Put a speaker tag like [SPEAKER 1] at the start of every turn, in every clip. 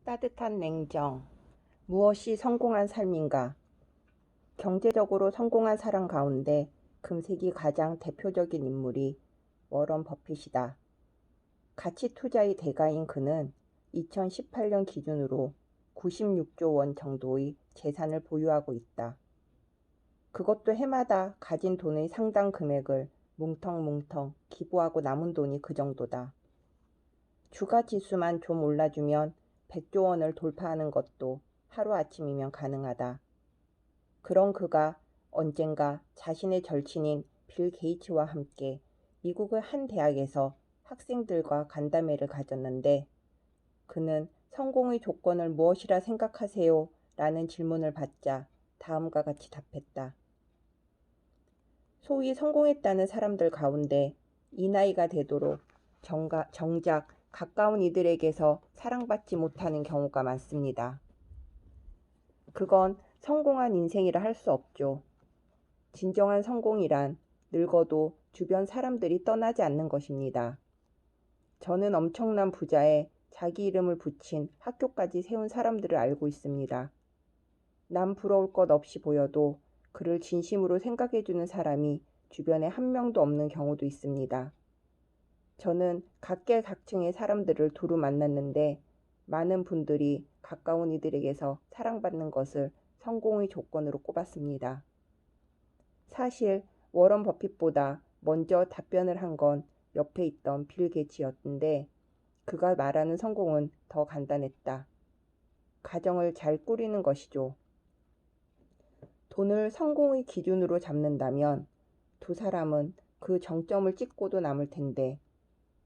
[SPEAKER 1] 따뜻한 냉정. 무엇이 성공한 삶인가? 경제적으로 성공한 사람 가운데 금세기 가장 대표적인 인물이 워런 버핏이다. 가치 투자의 대가인 그는 2018년 기준으로 96조 원 정도의 재산을 보유하고 있다. 그것도 해마다 가진 돈의 상당 금액을 뭉텅뭉텅 기부하고 남은 돈이 그 정도다. 주가 지수만 좀 올라주면 100조 원을 돌파하는 것도 하루아침이면 가능하다. 그런 그가 언젠가 자신의 절친인 빌 게이츠와 함께 미국의 한 대학에서 학생들과 간담회를 가졌는데 그는 성공의 조건을 무엇이라 생각하세요? 라는 질문을 받자 다음과 같이 답했다. 소위 성공했다는 사람들 가운데 이 나이가 되도록 정작 가까운 이들에게서 사랑받지 못하는 경우가 많습니다. 그건 성공한 인생이라 할 수 없죠. 진정한 성공이란 늙어도 주변 사람들이 떠나지 않는 것입니다. 저는 엄청난 부자에 자기 이름을 붙인 학교까지 세운 사람들을 알고 있습니다. 남 부러울 것 없이 보여도 그를 진심으로 생각해주는 사람이 주변에 한 명도 없는 경우도 있습니다. 저는 각계각층의 사람들을 두루 만났는데 많은 분들이 가까운 이들에게서 사랑받는 것을 성공의 조건으로 꼽았습니다. 사실 워런 버핏보다 먼저 답변을 한 건 옆에 있던 빌 게이츠였는데 그가 말하는 성공은 더 간단했다. 가정을 잘 꾸리는 것이죠. 돈을 성공의 기준으로 잡는다면 두 사람은 그 정점을 찍고도 남을 텐데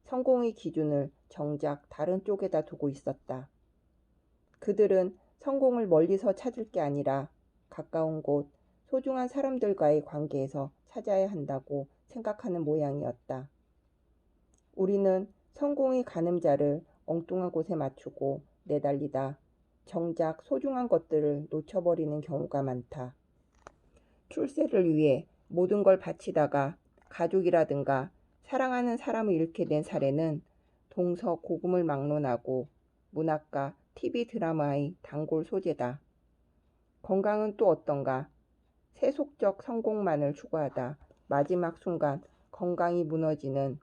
[SPEAKER 1] 성공의 기준을 정작 다른 쪽에다 두고 있었다. 그들은 성공을 멀리서 찾을 게 아니라 가까운 곳, 소중한 사람들과의 관계에서 찾아야 한다고 생각하는 모양이었다. 우리는 성공의 가늠자를 엉뚱한 곳에 맞추고 내달리다 정작 소중한 것들을 놓쳐버리는 경우가 많다. 출세를 위해 모든 걸 바치다가 가족이라든가 사랑하는 사람을 잃게 된 사례는 동서고금을 막론하고 문학과 TV 드라마의 단골 소재다. 건강은 또 어떤가? 세속적 성공만을 추구하다 마지막 순간 건강이 무너지는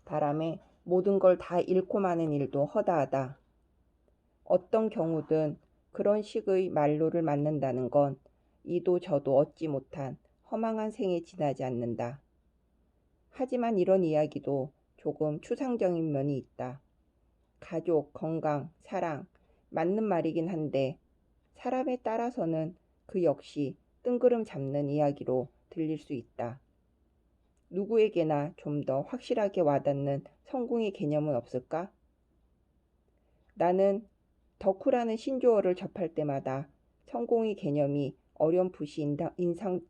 [SPEAKER 1] 바람에 모든 걸 다 잃고 마는 일도 허다하다. 어떤 경우든 그런 식의 말로를 맞는다는 건 이도 저도 얻지 못한 허망한 생에 지나지 않는다. 하지만 이런 이야기도 조금 추상적인 면이 있다. 가족, 건강, 사랑, 맞는 말이긴 한데 사람에 따라서는 그 역시 뜬구름 잡는 이야기로 들릴 수 있다. 누구에게나 좀 더 확실하게 와닿는 성공의 개념은 없을까? 나는 덕후라는 신조어를 접할 때마다 성공의 개념이 어렴풋이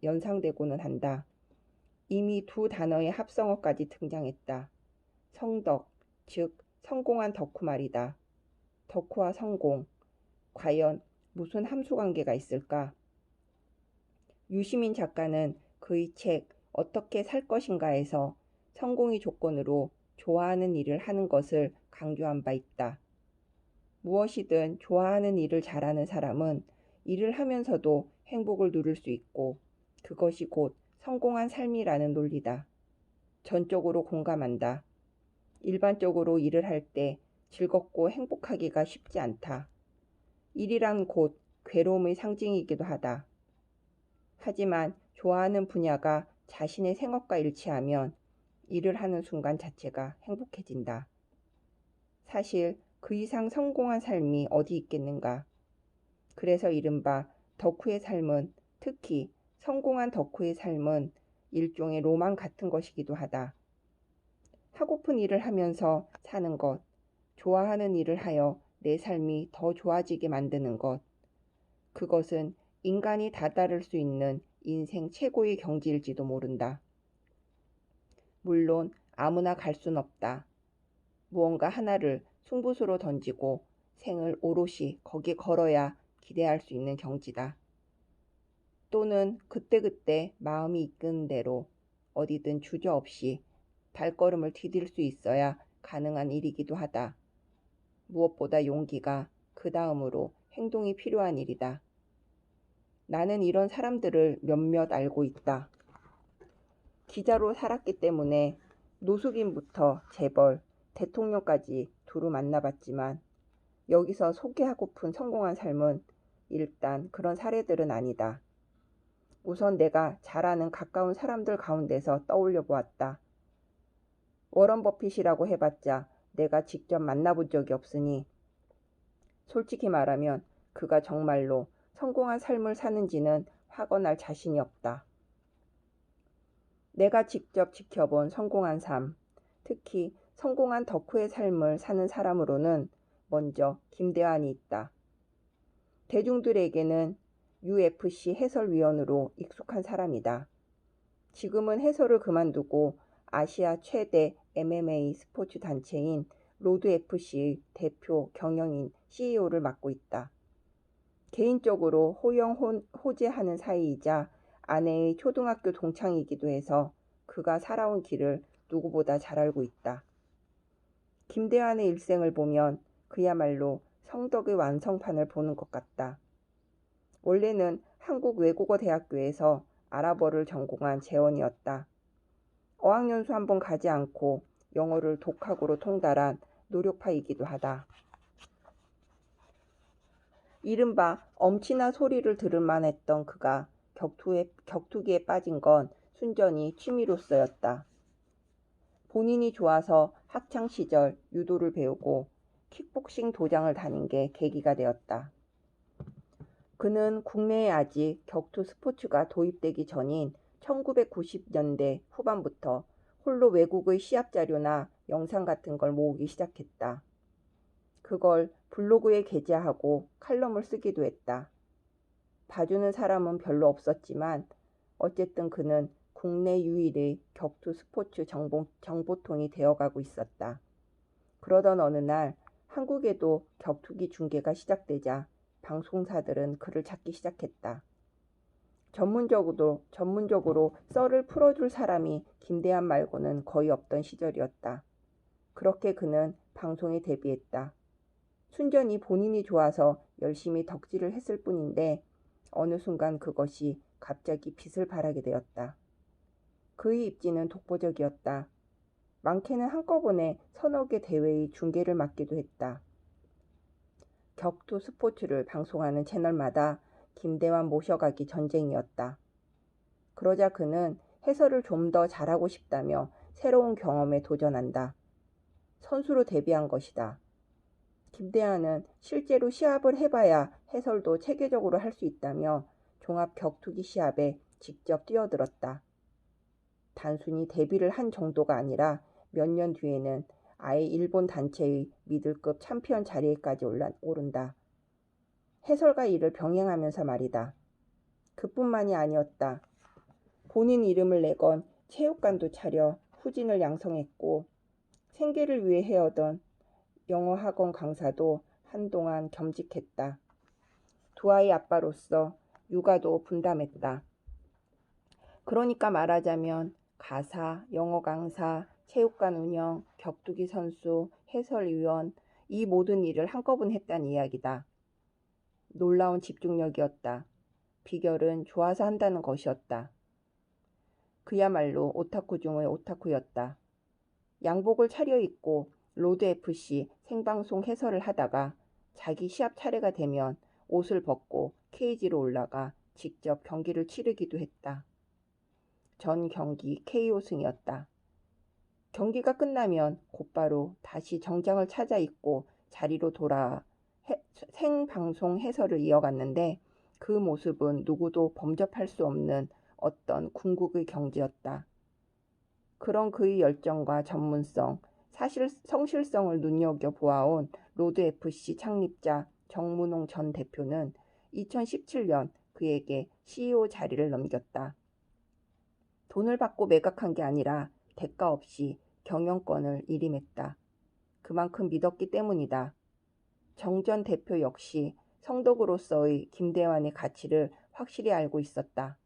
[SPEAKER 1] 연상되고는 한다. 이미 두 단어의 합성어까지 등장했다. 성덕, 즉 성공한 덕후 말이다. 덕후와 성공, 과연 무슨 함수관계가 있을까? 유시민 작가는 그의 책 어떻게 살 것인가에서 성공의 조건으로 좋아하는 일을 하는 것을 강조한 바 있다. 무엇이든 좋아하는 일을 잘하는 사람은 일을 하면서도 행복을 누릴 수 있고 그것이 곧 성공한 삶이라는 논리다. 전적으로 공감한다. 일반적으로 일을 할 때 즐겁고 행복하기가 쉽지 않다. 일이란 곧 괴로움의 상징이기도 하다. 하지만 좋아하는 분야가 자신의 생업과 일치하면 일을 하는 순간 자체가 행복해진다. 사실 그 이상 성공한 삶이 어디 있겠는가. 그래서 이른바 덕후의 삶은, 특히 성공한 덕후의 삶은 일종의 로망 같은 것이기도 하다. 하고픈 일을 하면서 사는 것, 좋아하는 일을 하여 내 삶이 더 좋아지게 만드는 것, 그것은 인간이 다다를 수 있는 인생 최고의 경지일지도 모른다. 물론 아무나 갈 순 없다. 무언가 하나를 승부수로 던지고 생을 오롯이 거기에 걸어야 기대할 수 있는 경지다. 또는 그때그때 마음이 이끄는 대로 어디든 주저없이 발걸음을 디딜 수 있어야 가능한 일이기도 하다. 무엇보다 용기가 그 다음으로 행동이 필요한 일이다. 나는 이런 사람들을 몇몇 알고 있다. 기자로 살았기 때문에 노숙인부터 재벌, 대통령까지 두루 만나봤지만 여기서 소개하고픈 성공한 삶은 일단 그런 사례들은 아니다. 우선 내가 잘 아는 가까운 사람들 가운데서 떠올려 보았다. 워런 버핏이라고 해봤자 내가 직접 만나본 적이 없으니 솔직히 말하면 그가 정말로 성공한 삶을 사는지는 확언할 자신이 없다. 내가 직접 지켜본 성공한 삶, 특히 성공한 덕후의 삶을 사는 사람으로는 먼저 김대환이 있다. 대중들에게는 UFC 해설위원으로 익숙한 사람이다. 지금은 해설을 그만두고 아시아 최대 MMA 스포츠 단체인 로드FC의 대표 경영인 CEO를 맡고 있다. 개인적으로 호영호재하는 사이이자 아내의 초등학교 동창이기도 해서 그가 살아온 길을 누구보다 잘 알고 있다. 김대환의 일생을 보면 그야말로 성덕의 완성판을 보는 것 같다. 원래는 한국외국어대학교에서 아랍어를 전공한 재원이었다. 어학연수 한번 가지 않고 영어를 독학으로 통달한 노력파이기도 하다. 이른바 엄친아 소리를 들을 만했던 그가 격투기에 빠진 건 순전히 취미로서였다. 본인이 좋아서 학창시절 유도를 배우고 킥복싱 도장을 다닌 게 계기가 되었다. 그는 국내에 아직 격투 스포츠가 도입되기 전인 1990년대 후반부터 홀로 외국의 시합 자료나 영상 같은 걸 모으기 시작했다. 그걸 블로그에 게재하고 칼럼을 쓰기도 했다. 봐주는 사람은 별로 없었지만 어쨌든 그는 국내 유일의 격투 스포츠 정보통이 되어가고 있었다. 그러던 어느 날 한국에도 격투기 중계가 시작되자 방송사들은 그를 찾기 시작했다. 전문적으로 썰을 풀어줄 사람이 김대환 말고는 거의 없던 시절이었다. 그렇게 그는 방송에 데뷔했다. 순전히 본인이 좋아서 열심히 덕질을 했을 뿐인데 어느 순간 그것이 갑자기 빛을 발하게 되었다. 그의 입지는 독보적이었다. 많게는 한꺼번에 서너 개 대회의 중계를 맡기도 했다. 격투 스포츠를 방송하는 채널마다 김대환 모셔가기 전쟁이었다. 그러자 그는 해설을 좀 더 잘하고 싶다며 새로운 경험에 도전한다. 선수로 데뷔한 것이다. 김대환은 실제로 시합을 해봐야 해설도 체계적으로 할 수 있다며 종합 격투기 시합에 직접 뛰어들었다. 단순히 데뷔를 한 정도가 아니라 몇 년 뒤에는 아예 일본 단체의 미들급 챔피언 자리에까지 오른다. 해설과 일을 병행하면서 말이다. 그뿐만이 아니었다. 본인 이름을 내건 체육관도 차려 후진을 양성했고 생계를 위해 해오던 영어 학원 강사도 한동안 겸직했다. 두 아이 아빠로서 육아도 분담했다. 그러니까 말하자면 가사, 영어 강사, 체육관 운영, 격투기 선수, 해설위원 이 모든 일을 한꺼번에 했다는 이야기다. 놀라운 집중력이었다. 비결은 좋아서 한다는 것이었다. 그야말로 오타쿠 중의 오타쿠였다. 양복을 차려입고 로드FC 생방송 해설을 하다가 자기 시합 차례가 되면 옷을 벗고 케이지로 올라가 직접 경기를 치르기도 했다. 전 경기 KO 승이었다. 경기가 끝나면 곧바로 다시 정장을 찾아 입고 자리로 돌아와 생방송 해설을 이어갔는데 그 모습은 누구도 범접할 수 없는 어떤 궁극의 경지였다. 그런 그의 열정과 전문성, 성실성을 눈여겨보아온 로드FC 창립자 정문홍 전 대표는 2017년 그에게 CEO 자리를 넘겼다. 돈을 받고 매각한 게 아니라 대가 없이 경영권을 일임했다. 그만큼 믿었기 때문이다. 정 전 대표 역시 성덕으로서의 김대환의 가치를 확실히 알고 있었다.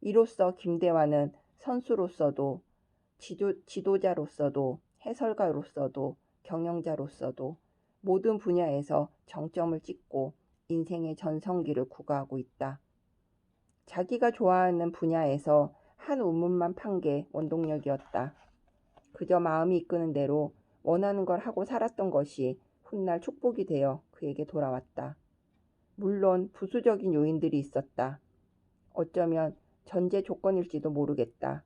[SPEAKER 1] 이로써 김대환은 선수로서도 지도자로서도 해설가로서도 경영자로서도 모든 분야에서 정점을 찍고 인생의 전성기를 구가하고 있다. 자기가 좋아하는 분야에서 한 운문만 판 게 원동력이었다. 그저 마음이 이끄는 대로 원하는 걸 하고 살았던 것이 훗날 축복이 되어 그에게 돌아왔다. 물론 부수적인 요인들이 있었다. 어쩌면 전제 조건일지도 모르겠다.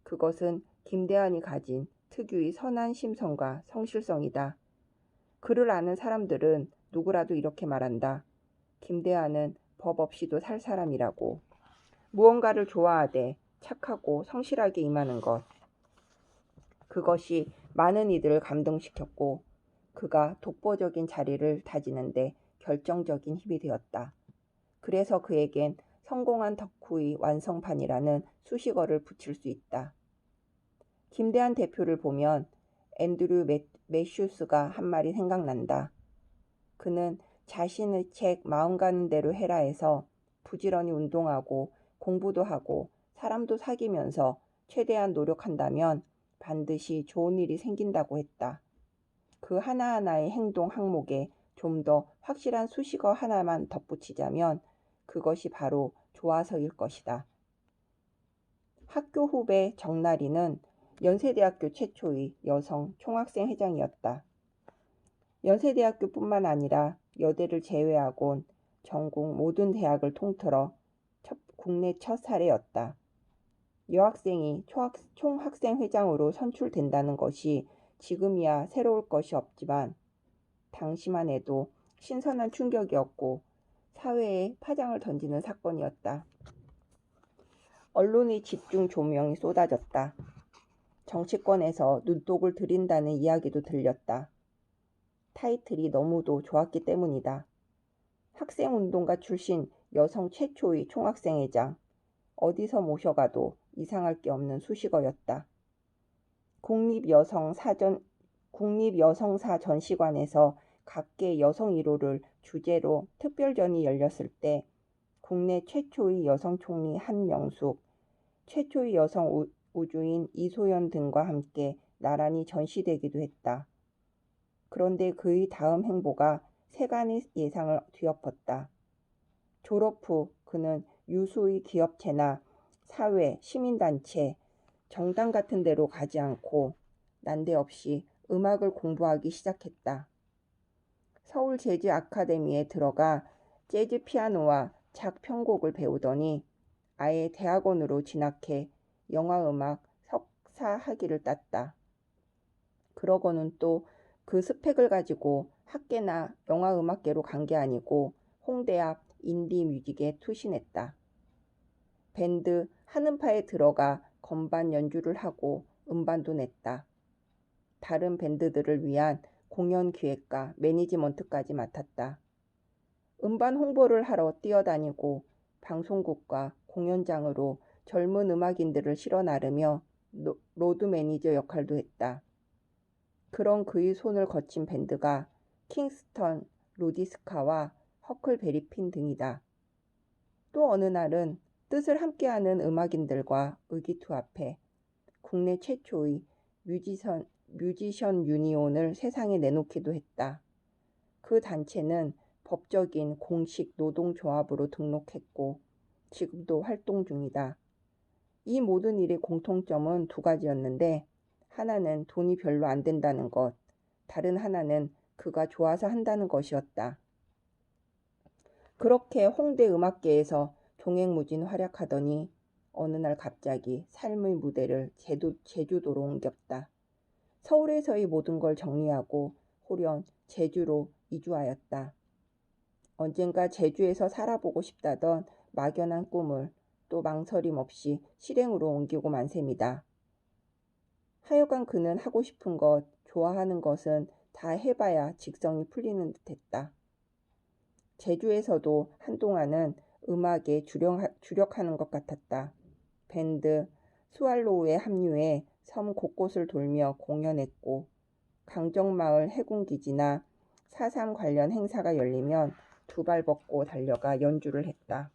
[SPEAKER 1] 그것은 김대한이 가진 특유의 선한 심성과 성실성이다. 그를 아는 사람들은 누구라도 이렇게 말한다. 김대한은 법 없이도 살 사람이라고. 무언가를 좋아하되 착하고 성실하게 임하는 것. 그것이 많은 이들을 감동시켰고 그가 독보적인 자리를 다지는데 결정적인 힘이 되었다. 그래서 그에겐 성공한 덕후의 완성판이라는 수식어를 붙일 수 있다. 김대한 대표를 보면 앤드류 매슈스가 한 말이 생각난다. 그는 자신의 책 마음 가는 대로 해라에서 부지런히 운동하고 공부도 하고 사람도 사귀면서 최대한 노력한다면 반드시 좋은 일이 생긴다고 했다. 그 하나하나의 행동 항목에 좀 더 확실한 수식어 하나만 덧붙이자면 그것이 바로 좋아서일 것이다. 학교 후배 정나리는 연세대학교 최초의 여성 총학생 회장이었다. 연세대학교뿐만 아니라 여대를 제외하곤 전국 모든 대학을 통틀어 국내 첫 사례였다. 여학생이 총학생회장으로 선출된다는 것이 지금이야 새로울 것이 없지만 당시만 해도 신선한 충격이었고 사회에 파장을 던지는 사건이었다. 언론의 집중 조명이 쏟아졌다. 정치권에서 눈독을 들인다는 이야기도 들렸다. 타이틀이 너무도 좋았기 때문이다. 학생운동가 출신 여성 최초의 총학생회장. 어디서 모셔가도 이상할 게 없는 수식어였다. 국립여성사 전시관에서 각계 여성 1호를 주제로 특별전이 열렸을 때 국내 최초의 여성 총리 한명숙, 최초의 여성 우주인 이소연 등과 함께 나란히 전시되기도 했다. 그런데 그의 다음 행보가 세간의 예상을 뒤엎었다. 졸업 후 그는 유수의 기업체나 사회, 시민단체, 정당 같은 데로 가지 않고 난데없이 음악을 공부하기 시작했다. 서울 재즈 아카데미에 들어가 재즈 피아노와 작 편곡을 배우더니 아예 대학원으로 진학해 영화음악 석사 학위를 땄다. 그러고는 또 그 스펙을 가지고 학계나 영화음악계로 간 게 아니고 홍대 앞 인디 뮤직에 투신했다. 밴드 한음파에 들어가 건반 연주를 하고 음반도 냈다. 다른 밴드들을 위한 공연 기획과 매니지먼트까지 맡았다. 음반 홍보를 하러 뛰어다니고 방송국과 공연장으로 젊은 음악인들을 실어 나르며 로드 매니저 역할도 했다. 그런 그의 손을 거친 밴드가 킹스턴, 루디스카와 허클베리 핀 등이다. 또 어느 날은 뜻을 함께하는 음악인들과 의기투합해 국내 최초의 뮤지션 유니온을 세상에 내놓기도 했다. 그 단체는 법적인 공식 노동조합으로 등록했고 지금도 활동 중이다. 이 모든 일의 공통점은 두 가지였는데 하나는 돈이 별로 안 된다는 것, 다른 하나는 그가 좋아서 한다는 것이었다. 그렇게 홍대 음악계에서 종횡무진 활약하더니 어느 날 갑자기 삶의 무대를 제주도로 옮겼다. 서울에서의 모든 걸 정리하고 홀연 제주로 이주하였다. 언젠가 제주에서 살아보고 싶다던 막연한 꿈을 또 망설임 없이 실행으로 옮기고 만 셈이다. 하여간 그는 하고 싶은 것, 좋아하는 것은 다 해봐야 직성이 풀리는 듯했다. 제주에서도 한동안은 음악에 주력하는 것 같았다. 밴드 스왈로우에 합류해 섬 곳곳을 돌며 공연했고 강정마을 해군기지나 4.3 관련 행사가 열리면 두 발 벗고 달려가 연주를 했다.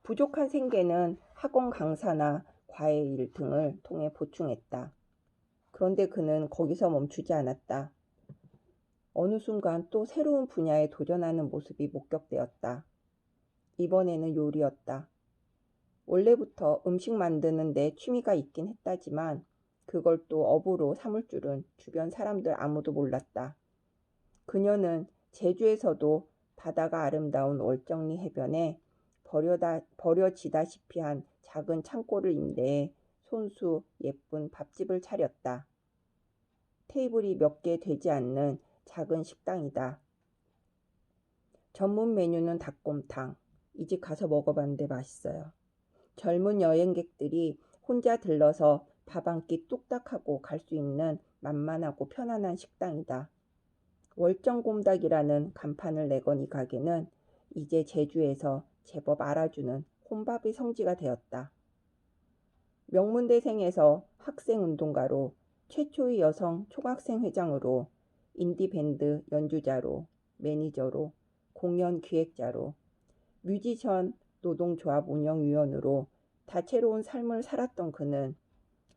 [SPEAKER 1] 부족한 생계는 학원 강사나 과외 일 등을 통해 보충했다. 그런데 그는 거기서 멈추지 않았다. 어느 순간 또 새로운 분야에 도전하는 모습이 목격되었다. 이번에는 요리였다. 원래부터 음식 만드는 데 취미가 있긴 했다지만 그걸 또 업으로 삼을 줄은 주변 사람들 아무도 몰랐다. 그녀는 제주에서도 바다가 아름다운 월정리 해변에 버려지다시피 한 작은 창고를 임대해 손수 예쁜 밥집을 차렸다. 테이블이 몇 개 되지 않는 작은 식당이다. 전문 메뉴는 닭곰탕. 이 집 가서 먹어봤는데 맛있어요. 젊은 여행객들이 혼자 들러서 밥 한 끼 뚝딱 하고 갈 수 있는 만만하고 편안한 식당이다. 월정곰닭이라는 간판을 내건 이 가게는 이제 제주에서 제법 알아주는 혼밥의 성지가 되었다. 명문대생에서 학생운동가로, 최초의 여성 총학생 회장으로, 인디밴드 연주자로, 매니저로, 공연 기획자로, 뮤지션 노동조합 운영위원으로 다채로운 삶을 살았던 그는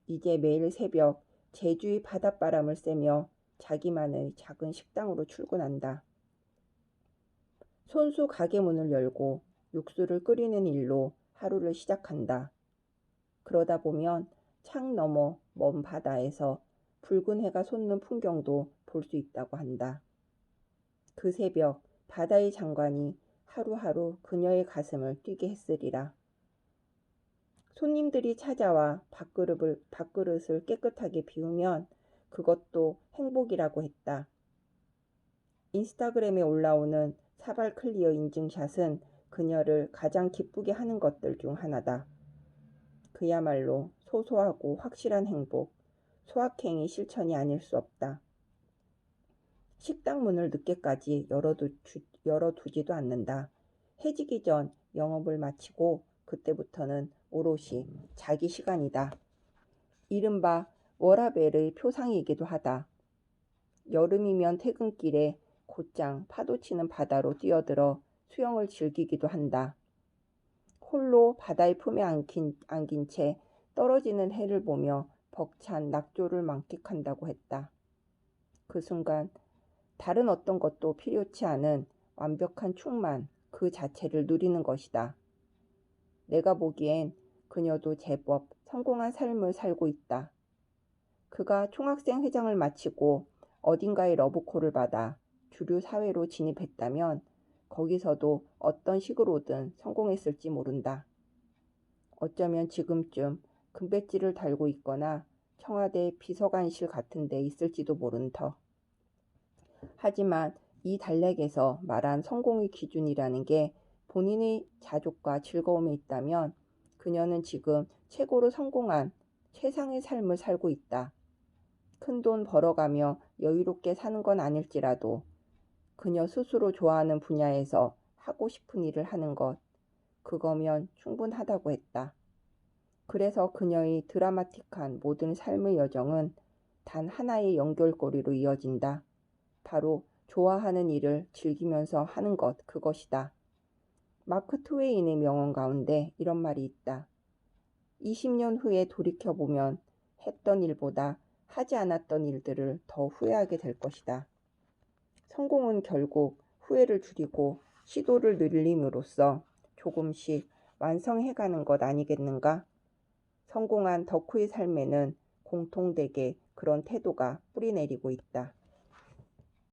[SPEAKER 1] 이제 매일 새벽 제주의 바닷바람을 쐬며 자기만의 작은 식당으로 출근한다. 손수 가게 문을 열고 육수를 끓이는 일로 하루를 시작한다. 그러다 보면 창 너머 먼 바다에서 붉은 해가 솟는 풍경도 볼 수 있다고 한다. 그 새벽 바다의 장관이 하루하루 그녀의 가슴을 뛰게 했으리라. 손님들이 찾아와 밥그릇을 깨끗하게 비우면 그것도 행복이라고 했다. 인스타그램에 올라오는 사발 클리어 인증샷은 그녀를 가장 기쁘게 하는 것들 중 하나다. 그야말로 소소하고 확실한 행복, 소확행이 실천이 아닐 수 없다. 식당 문을 늦게까지 열어두지도 않는다. 해지기 전 영업을 마치고 그때부터는 오롯이 자기 시간이다. 이른바 워라벨의 표상이기도 하다. 여름이면 퇴근길에 곧장 파도치는 바다로 뛰어들어 수영을 즐기기도 한다. 홀로 바다의 품에 안긴 채 떨어지는 해를 보며 벅찬 낙조를 만끽한다고 했다. 그 순간 다른 어떤 것도 필요치 않은 완벽한 충만 그 자체를 누리는 것이다. 내가 보기엔 그녀도 제법 성공한 삶을 살고 있다. 그가 총학생 회장을 마치고 어딘가에 러브콜을 받아 주류 사회로 진입했다면 거기서도 어떤 식으로든 성공했을지 모른다. 어쩌면 지금쯤 금배지를 달고 있거나 청와대 비서관실 같은 데 있을지도 모른 터. 하지만 이 달력에서 말한 성공의 기준이라는 게 본인의 자족과 즐거움에 있다면 그녀는 지금 최고로 성공한 최상의 삶을 살고 있다. 큰돈 벌어가며 여유롭게 사는 건 아닐지라도 그녀 스스로 좋아하는 분야에서 하고 싶은 일을 하는 것, 그거면 충분하다고 했다. 그래서 그녀의 드라마틱한 모든 삶의 여정은 단 하나의 연결고리로 이어진다. 바로 좋아하는 일을 즐기면서 하는 것, 그것이다. 마크 트웨인의 명언 가운데 이런 말이 있다. 20년 후에 돌이켜보면 했던 일보다 하지 않았던 일들을 더 후회하게 될 것이다. 성공은 결국 후회를 줄이고 시도를 늘림으로써 조금씩 완성해가는 것 아니겠는가? 성공한 덕후의 삶에는 공통되게 그런 태도가 뿌리내리고 있다.